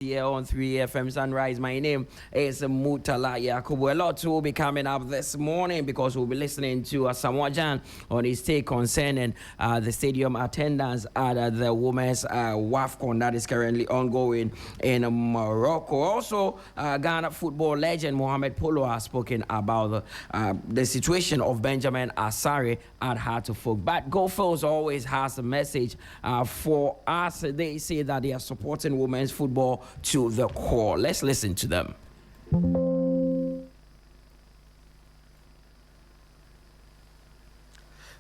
Here on 3FM Sunrise. My name is Mutala Yakubu. A lot will be coming up this morning because we'll be listening to Asamoah Gyan on his take concerning the stadium attendance at the Women's AFCON that is currently ongoing in Morocco. Also, Ghana football legend Mohammed Polo has spoken about the situation of Benjamin Asare at Hartlepool. But Goalkeepers always has a message for us. They say that they are supporting women's football to the core. Let's listen to them.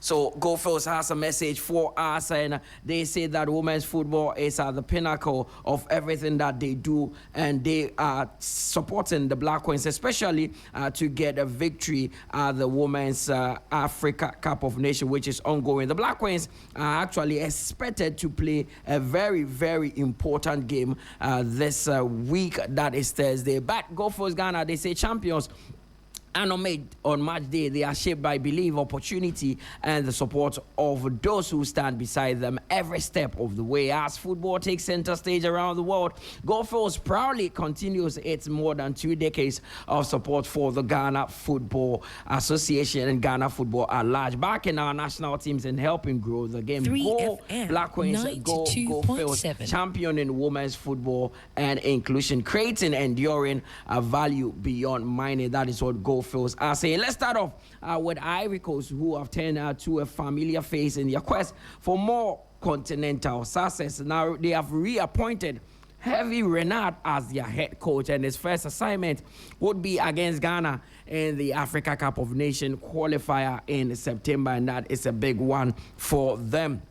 So Goalkeepers has a message for us, and they say that women's football is at the pinnacle of everything that they do, and they are supporting the Black Queens, especially to get a victory at the Women's Africa Cup of Nations, which is ongoing. The Black Queens are actually expected to play a very, very important game this week, that is Thursday. But Goalkeepers Ghana, they say champions and on match day, they are shaped by belief, opportunity, and the support of those who stand beside them every step of the way. As football takes center stage around the world, Goalkeepers proudly continues its more than 2 decades of support for the Ghana Football Association and Ghana football at large, backing our national teams and helping grow the game. Go Black Queens, go Goalkeepers, championing women's football and inclusion, creating enduring value beyond money. That is what Goalkeepers are saying. Let's start off with Ivory Coast, who have turned to a familiar face in their quest for more continental success. Now they have reappointed Herve Renard as their head coach, and his first assignment would be against Ghana in the Africa Cup of Nations qualifier in September, and that is a big one for them.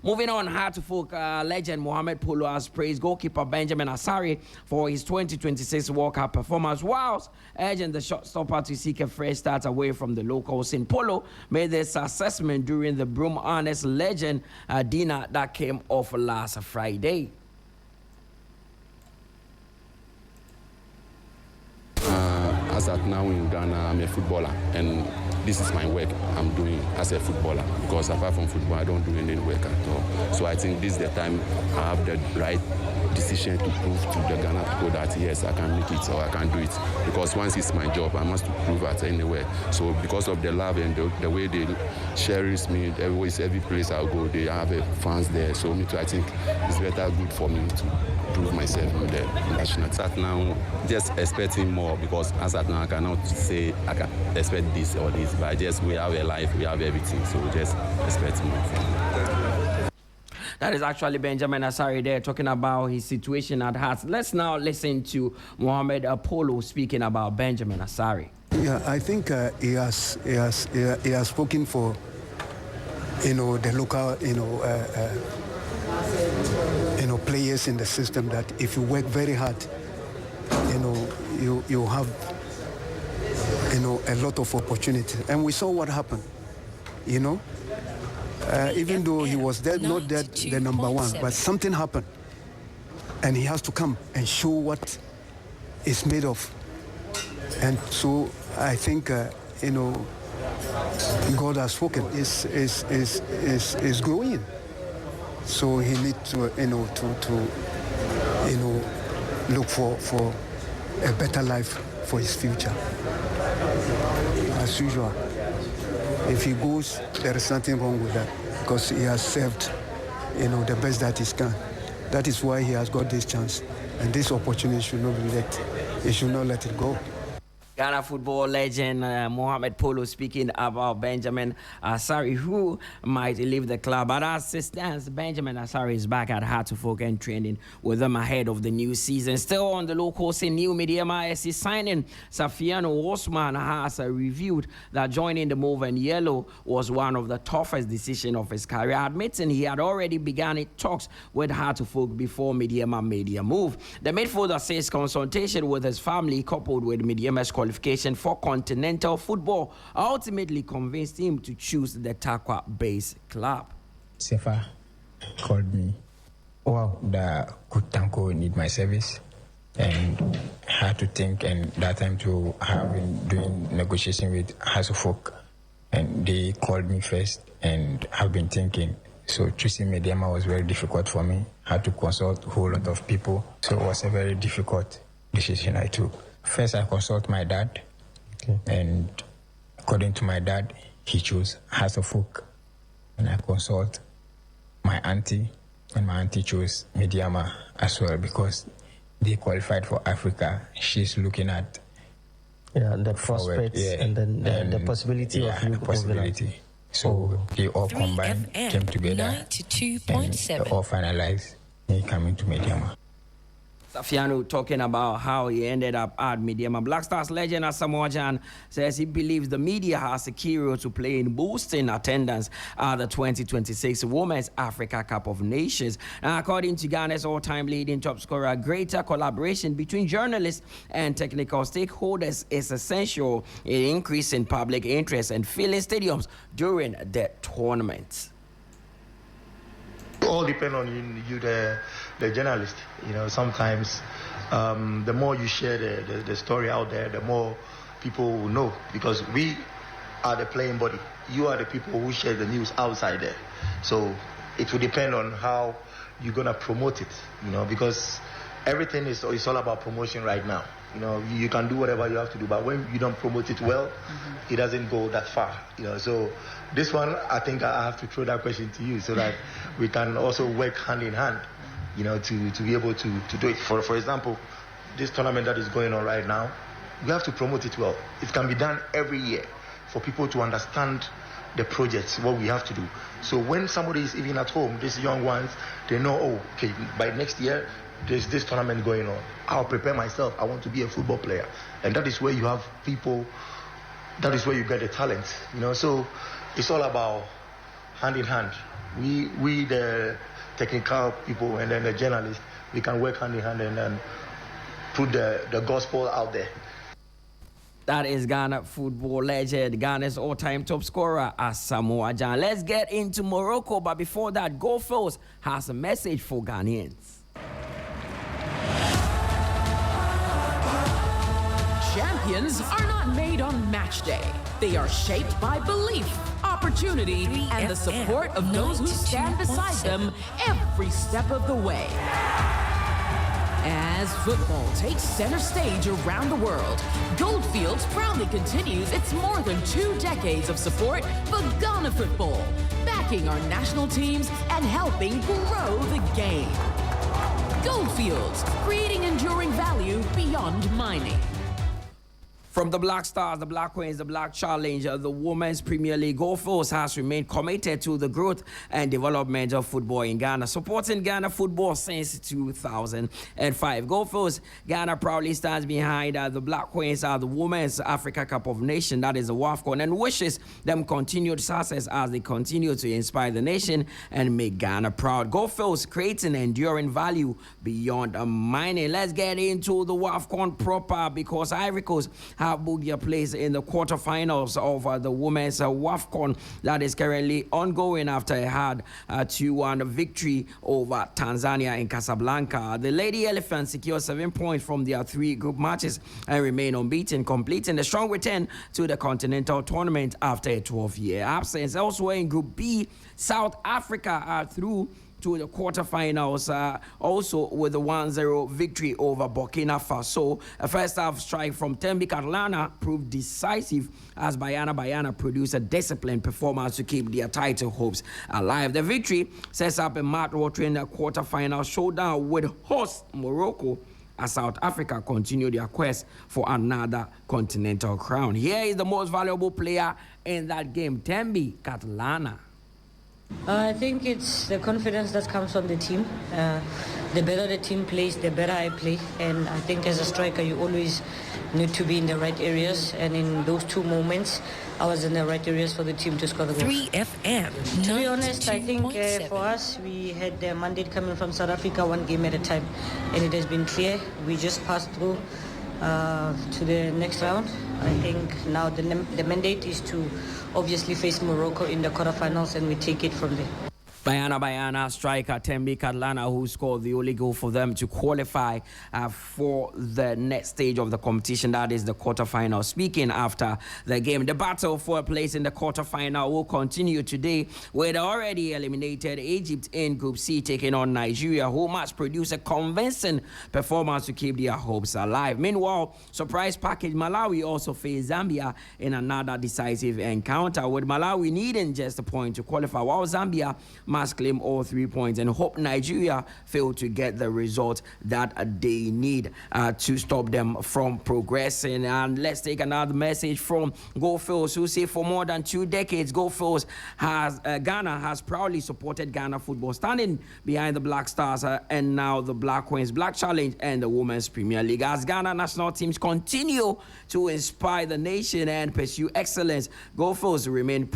Moving on, Hartlepool legend Mohammed Polo has praised goalkeeper Benjamin Asare for his 2026 World Cup performance, whilst urging the shotstopper to seek a fresh start away from the locals. In Polo made this assessment during the Broom Honest Legend dinner that came off last Friday. As at now in Ghana, I'm a footballer, and this is my work I'm doing as a footballer, because apart from football, I don't do any work at all. So I think this is the time I have the right decision to prove to the Ghana people that yes, I can make it or I can do it. Because once it's my job, I must prove it anywhere. So because of the love and the way they cherish me, every place I go, they have fans there. So me too, I think it's better good for me to prove myself in the national. As at now, just expecting more, because as at now I cannot say I can expect this or this, but just we have a life, we have everything, so just expect more from me. That is actually Benjamin Asare there talking about his situation at Hearts. Let's now listen to Mohammed Polo speaking about Benjamin Asare. Yeah, I think he has spoken for the local players in the system, that if you work very hard, you have a lot of opportunity. And we saw what happened, even though he was not the number one, but something happened, and he has to come and show what is made of. And so I think God has spoken. Is growing. So he needs to look for a better life for his future. As usual, if he goes, there is nothing wrong with that, because he has served the best that he can. That is why he has got this chance, and this opportunity should not be he should not let it go. Ghana football legend Mohammed Polo speaking about Benjamin Asare, who might leave the club. But as it stands, Benjamin Asare is back at Hartlepool and training with them ahead of the new season. Still on the local scene, new Medeama SC signing Sarfianu Osman has reviewed that joining the move in yellow was one of the toughest decisions of his career, admitting he had already begun talks with Hartlepool before Medeama made a move. The midfielder says consultation with his family, coupled with Medeama's qualification for continental football, ultimately convinced him to choose the Takwa-based club. Sefa called me. Wow, the Kutanko need my service, and had to think, and that time to have been doing negotiation with Hasselfolk, and they called me first, and have been thinking. So choosing Medeama was very difficult for me. had to consult a whole lot of people. So it was a very difficult decision I took. First, I consult my dad, and according to my dad, he chose Hasselhoff. And I consult my auntie, and my auntie chose Medeama as well because they qualified for Africa. She's looking at the prospects and then the possibility of you possibility. So they all combined, came together, 92.7, and all finalized me coming to Medeama. Sarfianu talking about how he ended up at Medeama. Black Stars legend Asamoah Gyan says he believes the media has a key role to play in boosting attendance at the 2026 Women's Africa Cup of Nations. Now, according to Ghana's all-time leading top scorer, greater collaboration between journalists and technical stakeholders is essential in increasing public interest and filling stadiums during the tournament. It all depends on you, the journalist. You know, sometimes the more you share the story out there, the more people will know, because we are the playing body. You are the people who share the news outside there. So it will depend on how you're gonna promote it. You know, because everything is all about promotion right now. You know, you can do whatever you have to do, but when you don't promote it well, it doesn't go that far. You know, so this one, I think I have to throw that question to you so that we can also work hand in hand, you know, to be able to do it. For example, this tournament that is going on right now, we have to promote it well. It can be done every year for people to understand the projects, what we have to do. So when somebody is even at home, these young ones, they know, oh, okay, by next year, there's this tournament going on. I'll prepare myself. I want to be a football player. And that is where you have people, that is where you get the talent, you know. So it's all about hand in hand. We the technical people and then the journalists, we can work hand in hand and then put the gospel out there. That is Ghana football legend, Ghana's all-time top scorer, Asamoah Gyan. Let's get into Morocco, but before that, Goalfields has a message for Ghanaians. Champions are not made on match day. They are shaped by belief, opportunity, and the support of those who stand beside them every step of the way. As football takes center stage around the world, Goldfields proudly continues its more than 2 decades of support for Ghana football, backing our national teams and helping grow the game. Goldfields, creating enduring value beyond mining. From the Black Stars, the Black Queens, the Black Challenge, the Women's Premier League, Goalfields has remained committed to the growth and development of football in Ghana, supporting Ghana football since 2005. Goalfields Ghana proudly stands behind the Black Queens, the Women's Africa Cup of Nations, that is the AFCON, and wishes them continued success as they continue to inspire the nation and make Ghana proud. Goalfields creating enduring value beyond mining. Let's get into the AFCON proper, because Ivory Coast have booked their place in the quarterfinals of the Women's AFCON that is currently ongoing after it had a 2-1 victory over Tanzania in Casablanca. The Lady Elephants secured 7 points from their 3 group matches and remain unbeaten, completing the strong return to the continental tournament after a 12-year absence. Elsewhere in Group B, South Africa are through to the quarterfinals, also with a 1-0 victory over Burkina Faso. A first-half strike from Tembi Katlana proved decisive as Bayana produced a disciplined performance to keep their title hopes alive. The victory sets up a mouth-watering quarterfinal showdown with host Morocco as South Africa continue their quest for another continental crown. Here is the most valuable player in that game, Tembi Katlana. I think it's the confidence that comes from the team. The better the team plays, the better I play. And I think as a striker, you always need to be in the right areas. And in those 2 moments, I was in the right areas for the team to score the goal. 3FM. To be honest, I think for us, we had the mandate coming from South Africa 1 game at a time. And it has been clear. We just passed through to the next round. I think now the mandate is to obviously face Morocco in the quarterfinals, and we take it from there. Bayana striker Tembi Kadlana, who scored the only goal for them to qualify for the next stage of the competition, that is the quarterfinal. Speaking after the game, the battle for a place in the quarterfinal will continue today with already eliminated Egypt in Group C taking on Nigeria, who must produce a convincing performance to keep their hopes alive. Meanwhile, surprise package Malawi also faced Zambia in another decisive encounter, with Malawi needing just a point to qualify, while Zambia must claim all 3 points and hope Nigeria fail to get the result that they need to stop them from progressing. And let's take another message from Goalfields, who say for more than 2 decades, Goalfields Ghana has proudly supported Ghana football, standing behind the Black Stars and now the Black Queens, Black Challenge and the Women's Premier League. As Ghana national teams continue to inspire the nation and pursue excellence, Goalfields remains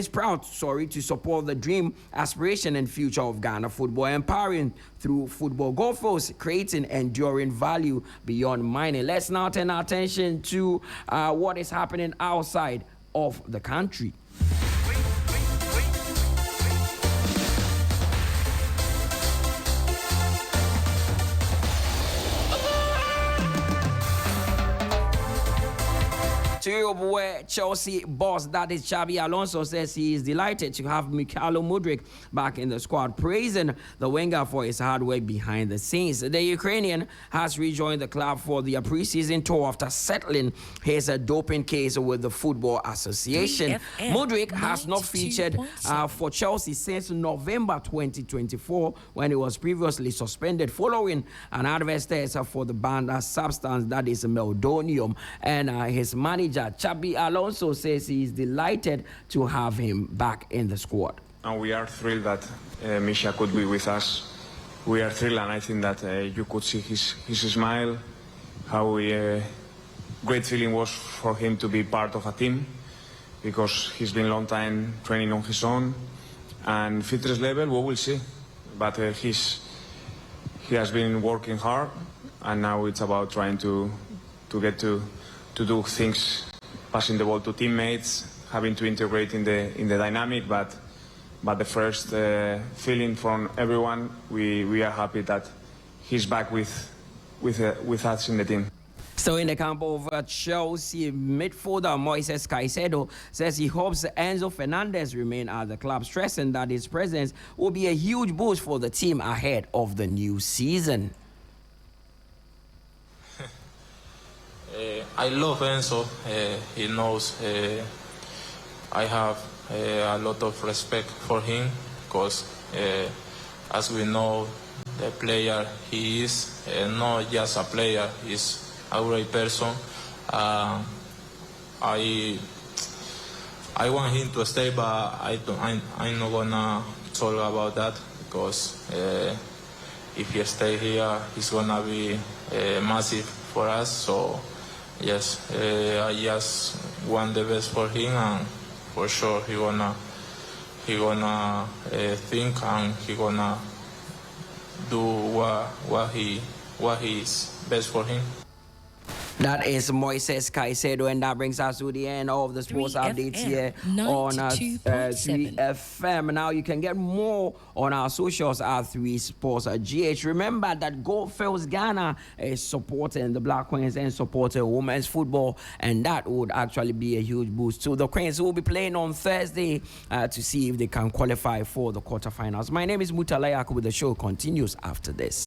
proud to support the dream, aspiration and future of Ghana football, empowering through football. Goalfields creating enduring value beyond money. Let's now turn our attention to what is happening outside of the country. Where Chelsea boss, that is Xabi Alonso, says he is delighted to have Mykhailo Mudryk back in the squad, praising the winger for his hard work behind the scenes. The Ukrainian has rejoined the club for the pre-season tour after settling his doping case with the Football Association. Mudryk has not featured for Chelsea since November 2024, when he was previously suspended following an adverse test for the banned substance, that is meldonium, and his manager Xabi Alonso says he is delighted to have him back in the squad. And we are thrilled that Misha could be with us. We are thrilled, and I think that you could see his smile, how great feeling was for him to be part of a team, because he's been a long time training on his own. And fitness level, we will see. But he has been working hard, and now it's about trying to get to do things, passing the ball to teammates, having to integrate in the dynamic. But the first feeling from everyone, we are happy that he's back with us in the team. So in the camp of Chelsea, midfielder Moises Caicedo says he hopes Enzo Fernandez remain at the club, stressing that his presence will be a huge boost for the team ahead of the new season. I love Enzo. He knows I have a lot of respect for him, because as we know, the player he is, not just a player, he's a great person. I want him to stay, but I'm not gonna talk about that, because if he stay here, it's gonna be massive for us. So yes, I just want the best for him, and for sure he gonna think, and he gonna do what is best for him. That is Moises Caicedo, and that brings us to the end of the sports updates here on 3FM. Now you can get more on our socials at 3Sports GH. Remember that Goalfields Ghana is supporting the Black Queens and supporting women's football, and that would actually be a huge boost to the Queens, who will be playing on Thursday to see if they can qualify for the quarterfinals. My name is Mutalayak, with the show continues after this.